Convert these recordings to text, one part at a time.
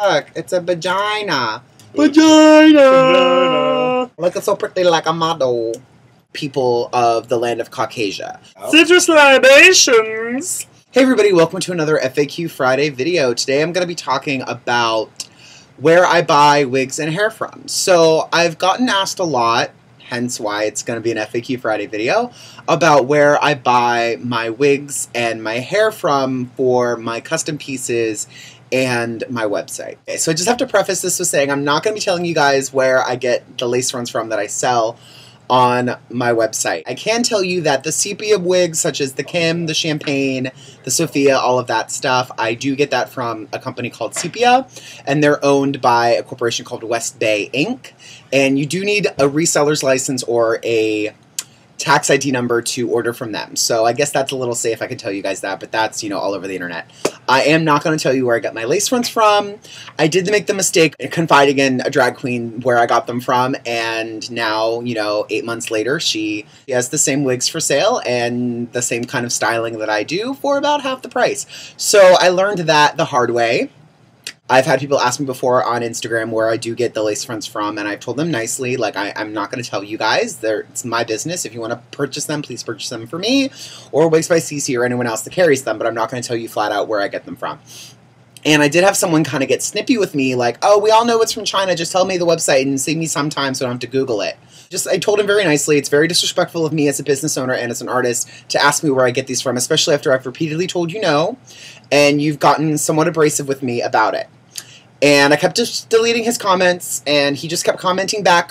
Look, it's a vagina. Vagina! Look, it's so pretty like a model. People of the land of Caucasia. Citrus libations! Hey everybody, welcome to another FAQ Friday video. Today I'm going to be talking about where I buy wigs and hair from. So I've gotten asked a lot, hence why it's going to be an FAQ Friday video, about where I buy my wigs and my hair from for my custom pieces and my website. Okay, so I just have to preface this with saying I'm not going to be telling you guys where I get the lace fronts from that I sell on my website. I can tell you that the sepia wigs, such as the Kim, the Champagne, the Sophia, all of that stuff, I do get that from a company called Sepia, and they're owned by a corporation called West Bay Inc. And you do need a reseller's license or a tax ID number to order from them. So I guess that's a little safe, I can tell you guys that, but that's, all over the internet. I am not going to tell you where I got my lace fronts from. I did make the mistake confiding in a drag queen where I got them from, and now, 8 months later, she has the same wigs for sale and the same kind of styling that I do for about half the price. So I learned that the hard way. I've had people ask me before on Instagram where I do get the lace fronts from, and I've told them nicely, like, I'm not going to tell you guys. It's my business. If you want to purchase them, please purchase them for me, or Wigs by CC, or anyone else that carries them, but I'm not going to tell you flat out where I get them from. And I did have someone kind of get snippy with me, like, oh, we all know it's from China, just tell me the website and save me some time so I don't have to Google it. I told him very nicely, it's very disrespectful of me as a business owner and as an artist to ask me where I get these from, especially after I've repeatedly told you no, and you've gotten somewhat abrasive with me about it. And I kept just deleting his comments, and he just kept commenting back,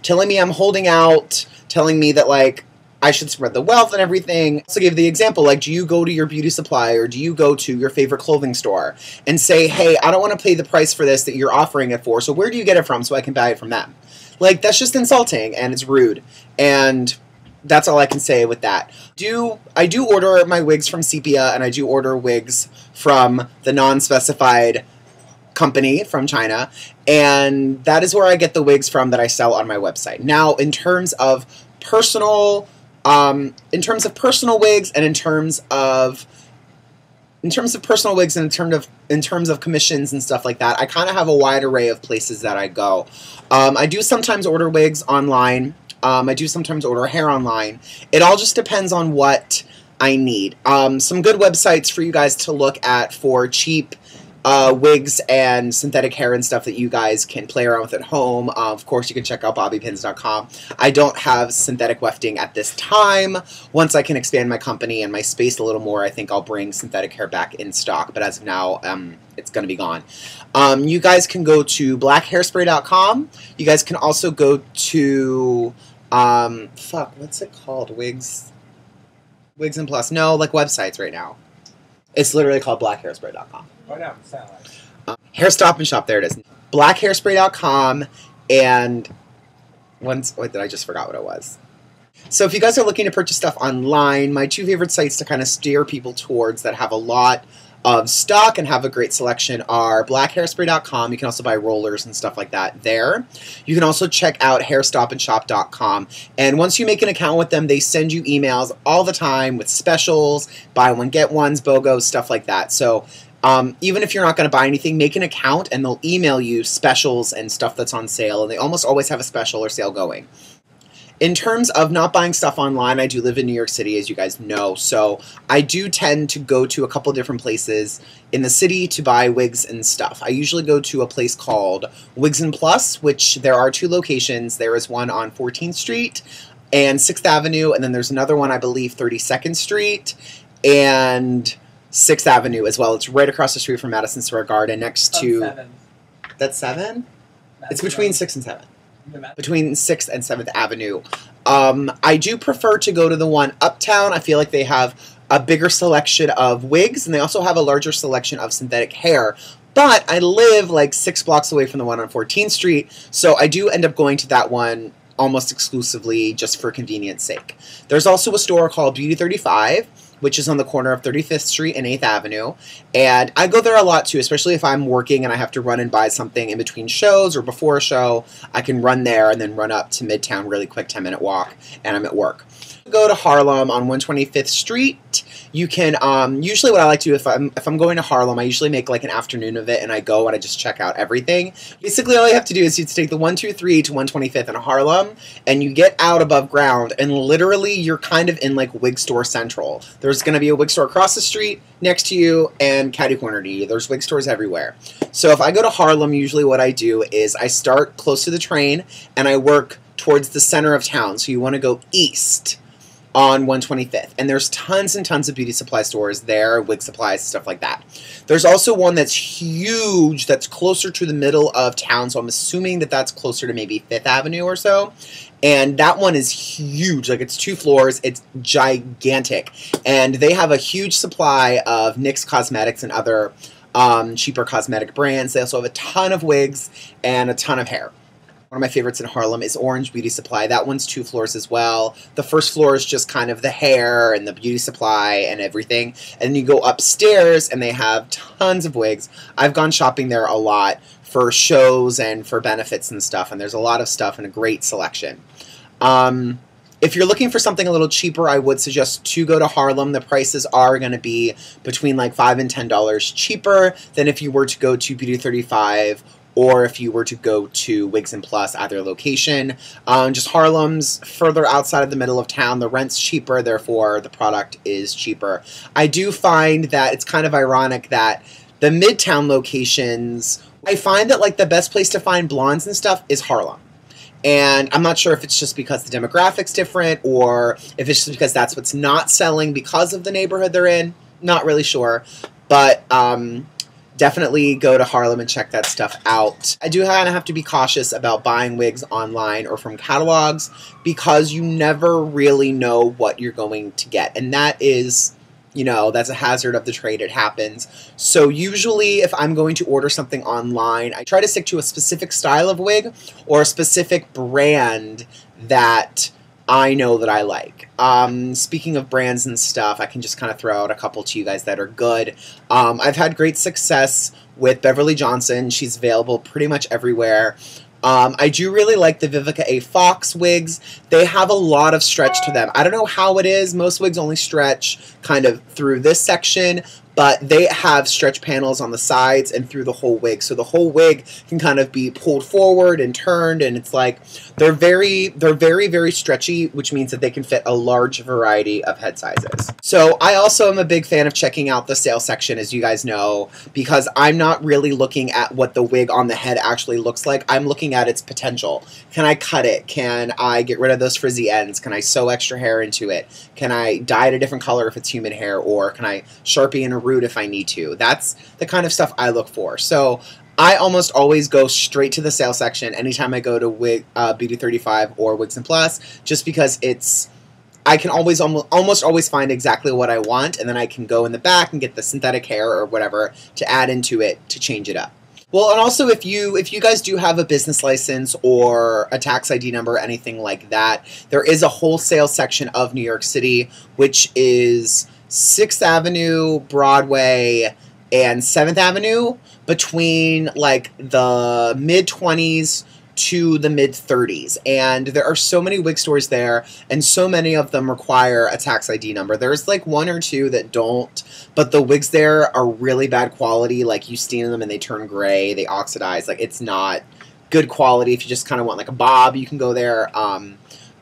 telling me I'm holding out, telling me that, like, I should spread the wealth and everything. I also gave the example, like, do you go to your beauty supply or do you go to your favorite clothing store and say, hey, I don't want to pay the price for this that you're offering it for, so where do you get it from so I can buy it from them? Like, that's just insulting, and it's rude, and that's all I can say with that. I do order my wigs from Sepia, and I do order wigs from the non-specified company from China, and that is where I get the wigs from that I sell on my website. Now, in terms of personal wigs and in terms of commissions and stuff like that, I kind of have a wide array of places that I go. I do sometimes order wigs online. I do sometimes order hair online. It all just depends on what I need. Some good websites for you guys to look at for cheap wigs and synthetic hair and stuff that you guys can play around with at home. Of course, you can check out bobbypins.com. I don't have synthetic wefting at this time. Once I can expand my company and my space a little more, I think I'll bring synthetic hair back in stock. But as of now, it's going to be gone. You guys can go to blackhairspray.com. You guys can also go to, what's it called? Wigs and Plus. No, like websites right now. It's literally called blackhairspray.com. Hair Stop and Shop, there it is. Blackhairspray.com, and I just forgot what it was. So if you guys are looking to purchase stuff online, my two favorite sites to kind of steer people towards that have a lot of stock and have a great selection are blackhairspray.com. You can also buy rollers and stuff like that there. You can also check out hairstopandshop.com, and once you make an account with them, they send you emails all the time with specials, buy one get ones, BOGOs, stuff like that. So even if you're not going to buy anything, make an account and they'll email you specials and stuff that's on sale, and they almost always have a special or sale going. In terms of not buying stuff online, I do live in New York City, as you guys know, so I do tend to go to a couple different places in the city to buy wigs and stuff. I usually go to a place called Wigs and Plus, which there are two locations. There is one on 14th Street and 6th Avenue, and then there's another one, I believe, 32nd Street and 6th Avenue as well. It's right across the street from Madison Square Garden, next to... 7. That's 7? It's between 6 and 7. Between 6th and 7th Avenue. I do prefer to go to the one uptown. I feel like they have a bigger selection of wigs, and they also have a larger selection of synthetic hair. But I live like 6 blocks away from the one on 14th Street, so I do end up going to that one almost exclusively just for convenience sake. There's also a store called Beauty 35, which is on the corner of 35th Street and 8th Avenue, and I go there a lot too, especially if I'm working and I have to run and buy something in between shows or before a show. I can run there and then run up to Midtown really quick, 10-minute walk, and I'm at work. Go to Harlem on 125th Street. You can usually what I like to do if I'm going to Harlem, I usually make like an afternoon of it, and I go and I just check out everything. Basically, all you have to do is you take the 123 to 125th in Harlem, and you get out above ground, and literally you're kind of in like Wig Store Central. There's going to be a wig store across the street next to you and catty corner to you. There's wig stores everywhere. So if I go to Harlem, usually what I do is I start close to the train and I work towards the center of town. So you want to go east on 125th, and there's tons and tons of beauty supply stores there, wig supplies, stuff like that. There's also one that's huge that's closer to the middle of town, so I'm assuming that that's closer to maybe 5th Avenue or so, and that one is huge. Like, it's 2 floors, it's gigantic, and they have a huge supply of NYX Cosmetics and other cheaper cosmetic brands. They also have a ton of wigs and a ton of hair. One of my favorites in Harlem is Orange Beauty Supply. That one's 2 floors as well. The first floor is just kind of the hair and the beauty supply and everything. And then you go upstairs and they have tons of wigs. I've gone shopping there a lot for shows and for benefits and stuff. And there's a lot of stuff and a great selection. If you're looking for something a little cheaper, I would suggest to go to Harlem. The prices are going to be between like $5 and $10 cheaper than if you were to go to Beauty 35 or if you were to go to Wigs and Plus, either location. Just Harlem's further outside of the middle of town. The rent's cheaper, therefore the product is cheaper. I do find that it's kind of ironic that the Midtown locations, I find that like the best place to find blondes and stuff is Harlem. And I'm not sure if it's just because the demographic's different or if it's just because that's what's not selling because of the neighborhood they're in. Not really sure. But definitely go to Harlem and check that stuff out. I do kind of have to be cautious about buying wigs online or from catalogs because you never really know what you're going to get. And that is, you know, that's a hazard of the trade. It happens. So usually if I'm going to order something online, I try to stick to a specific style of wig or a specific brand that I know that I like. Speaking of brands and stuff, I can just kind of throw out a couple to you guys that are good. I've had great success with Beverly Johnson. She's available pretty much everywhere. I do really like the Vivica A. Fox wigs. They have a lot of stretch to them. I don't know how it is. Most wigs only stretch kind of through this section, but they have stretch panels on the sides and through the whole wig. So the whole wig can kind of be pulled forward and turned, and it's like they're very, very stretchy, which means that they can fit a large variety of head sizes. So I also am a big fan of checking out the sale section, as you guys know, because I'm not really looking at what the wig on the head actually looks like. I'm looking at its potential. Can I cut it? Can I get rid of those frizzy ends? Can I sew extra hair into it? Can I dye it a different color if it's human hair? Or can I Sharpie in a root if I need to? That's the kind of stuff I look for. So I almost always go straight to the sale section anytime I go to Beauty 35 or Wigs and Plus, just because I can always almost always find exactly what I want, and then I can go in the back and get the synthetic hair or whatever to add into it to change it up. Well, and also if you guys do have a business license or a tax ID number, anything like that, there is a wholesale section of New York City, which is 6th Avenue, Broadway, and 7th Avenue, between like the mid-20s to the mid-30s. And there are so many wig stores there, and so many of them require a tax ID number. There's like 1 or 2 that don't, but the wigs there are really bad quality. Like, you steam them and they turn gray, they oxidize. Like, it's not good quality. If you just kind of want like a bob, you can go there.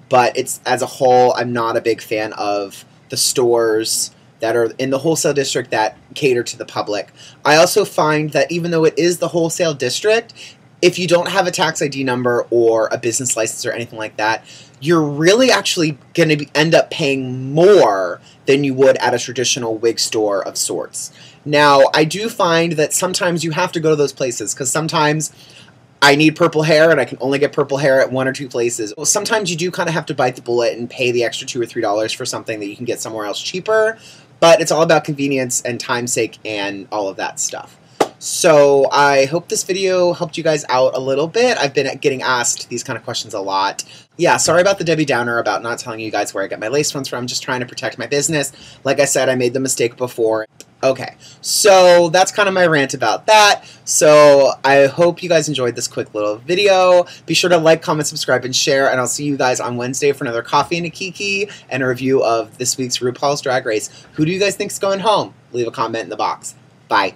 But it's, as a whole, I'm not a big fan of the stores that are in the wholesale district that cater to the public. I also find that even though it is the wholesale district, if you don't have a tax ID number or a business license or anything like that, you're really actually going to end up paying more than you would at a traditional wig store of sorts. Now, I do find that sometimes you have to go to those places, because sometimes I need purple hair and I can only get purple hair at 1 or 2 places. Well, sometimes you do kind of have to bite the bullet and pay the extra $2 or $3 for something that you can get somewhere else cheaper, but it's all about convenience and time's sake and all of that stuff. So I hope this video helped you guys out a little bit. I've been getting asked these kind of questions a lot. Yeah, sorry about the Debbie Downer about not telling you guys where I get my lace fronts from. I'm just trying to protect my business. Like I said, I made the mistake before. Okay, so that's kind of my rant about that. So I hope you guys enjoyed this quick little video. Be sure to like, comment, subscribe, and share, and I'll see you guys on Wednesday for another coffee and a kiki and a review of this week's RuPaul's Drag Race. Who do you guys think is going home? Leave a comment in the box. Bye.